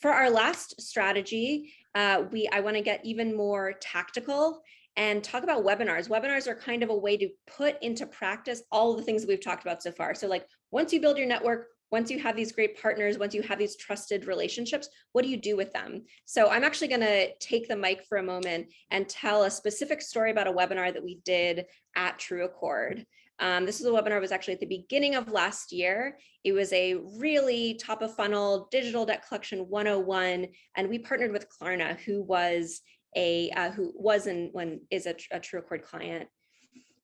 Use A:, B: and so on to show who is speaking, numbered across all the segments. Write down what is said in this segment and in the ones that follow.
A: For our last strategy, I want to get even more tactical and talk about webinars. Webinars are kind of a way to put into practice all of the things that we've talked about so far. So like once you build your network, once you have these great partners, once you have these trusted relationships, what do you do with them? So I'm actually going to take the mic for a moment and tell a specific story about a webinar that we did at TrueAccord. This is a webinar was actually at the beginning of last year. It was a really top of funnel digital debt collection 101, and we partnered with Klarna, who was a TrueAccord client.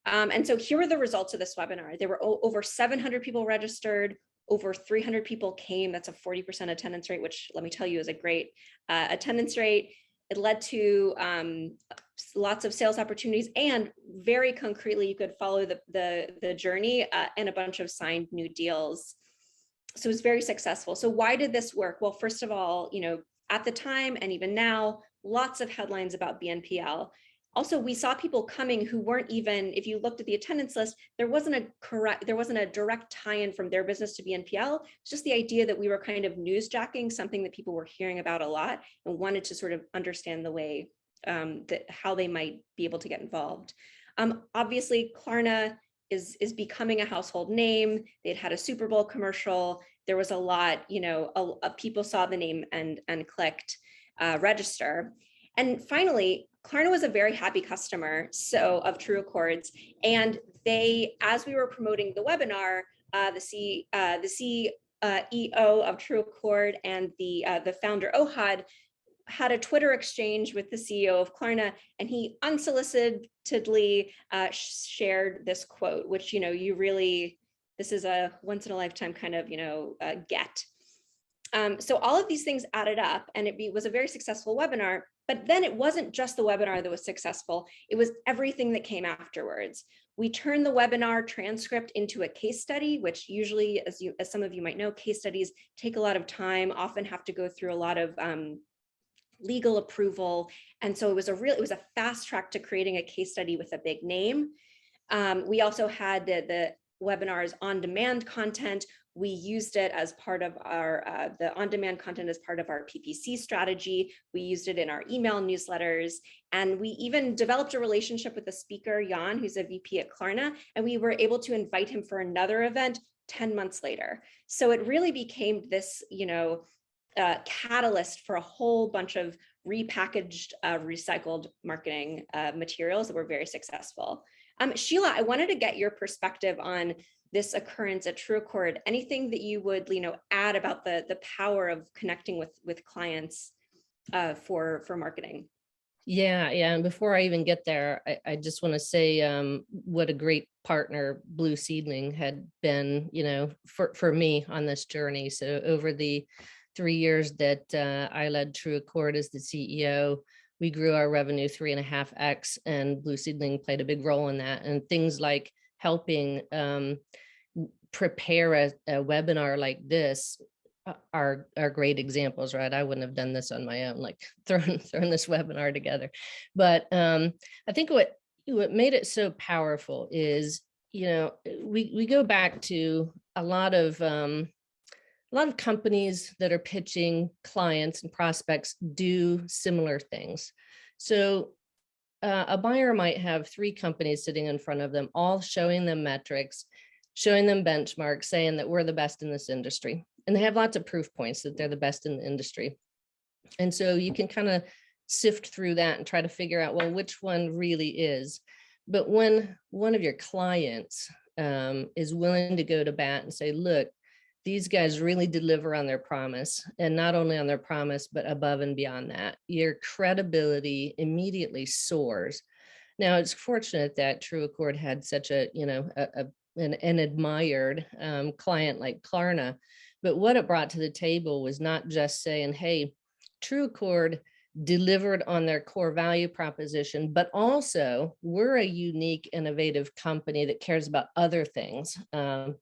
A: And so here were the results of this webinar. There were over 700 people registered. Over 300 people came. That's a 40% attendance rate, which let me tell you is a great attendance rate. It led to lots of sales opportunities, and very concretely, you could follow the journey and a bunch of signed new deals. So it was very successful. So why did this work? Well, first of all, at the time and even now, lots of headlines about BNPL. Also, we saw people coming who weren't even, if you looked at the attendance list, there wasn't a direct tie-in from their business to BNPL. It's just the idea that we were kind of newsjacking something that people were hearing about a lot and wanted to sort of understand the way how they might be able to get involved. Obviously, Klarna is becoming a household name. They'd had a Super Bowl commercial. There was a lot, people saw the name and clicked register. And finally, Klarna was a very happy customer of TrueAccord's, and as we were promoting the webinar, the CEO of TrueAccord and the founder Ohad had a Twitter exchange with the CEO of Klarna, and he unsolicitedly shared this quote, which this is a once in a lifetime kind of get. So all of these things added up, and it was a very successful webinar. But then it wasn't just the webinar that was successful. It was everything that came afterwards. We turned the webinar transcript into a case study, which usually, as some of you might know, case studies take a lot of time, often have to go through a lot of legal approval. And so it was a fast track to creating a case study with a big name. We also had the webinar's on-demand content. We used it as part of the on-demand content as part of our PPC strategy. We used it in our email newsletters. And we even developed a relationship with the speaker, Jan, who's a VP at Klarna, and we were able to invite him for another event 10 months later. So it really became this, catalyst for a whole bunch of repackaged, recycled marketing materials that were very successful. Sheila, I wanted to get your perspective on this occurrence at TrueAccord. Anything that you would, add about the power of connecting with clients for marketing?
B: Yeah. And before I even get there, I just want to say what a great partner Blue Seedling had been, for me on this journey. So over the 3 years that I led TrueAccord as the CEO, we grew our revenue 3.5x, and Blue Seedling played a big role in that. And things like helping prepare a webinar like this are great examples, right? I wouldn't have done this on my own, like throwing this webinar together. But I think what made it so powerful is, we go back to a lot of companies that are pitching clients and prospects do similar things. So a buyer might have 3 companies sitting in front of them, all showing them metrics, showing them benchmarks, saying that we're the best in this industry. And they have lots of proof points that they're the best in the industry. And so you can kind of sift through that and try to figure out, well, which one really is. But when one of your clients is willing to go to bat and say, look, these guys really deliver on their promise, and not only on their promise, but above and beyond that, your credibility immediately soars. Now, it's fortunate that TrueAccord had such an admired client like Klarna, but what it brought to the table was not just saying, hey, TrueAccord delivered on their core value proposition, but also we're a unique, innovative company that cares about other things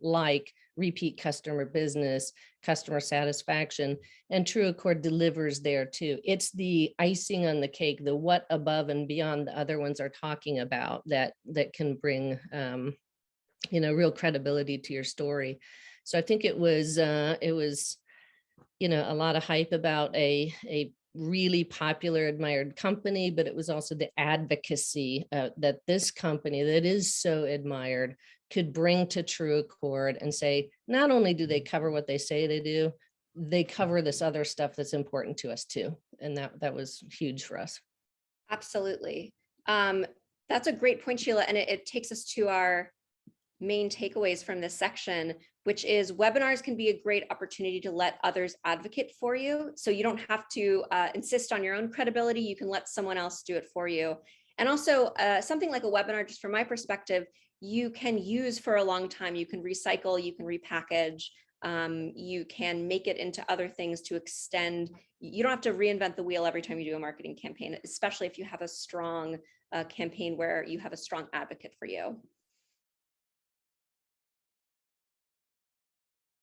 B: like repeat customer business, customer satisfaction, and TrueAccord delivers there too. It's the icing on the cake, the what above and beyond the other ones are talking about that can bring real credibility to your story. So I think it was a lot of hype about a really popular, admired company, but it was also the advocacy that this company that is so admired could bring to True Accord and say, not only do they cover what they say they do, they cover this other stuff that's important to us too. And that was huge for us.
A: Absolutely. Um, that's a great point, Sheila. And it takes us to our main takeaways from this section, which is webinars can be a great opportunity to let others advocate for you. So you don't have to insist on your own credibility. You can let someone else do it for you. And also something like a webinar, just from my perspective, you can use for a long time. You can recycle, you can repackage, you can make it into other things to extend. You don't have to reinvent the wheel every time you do a marketing campaign, especially if you have a strong campaign where you have a strong advocate for you.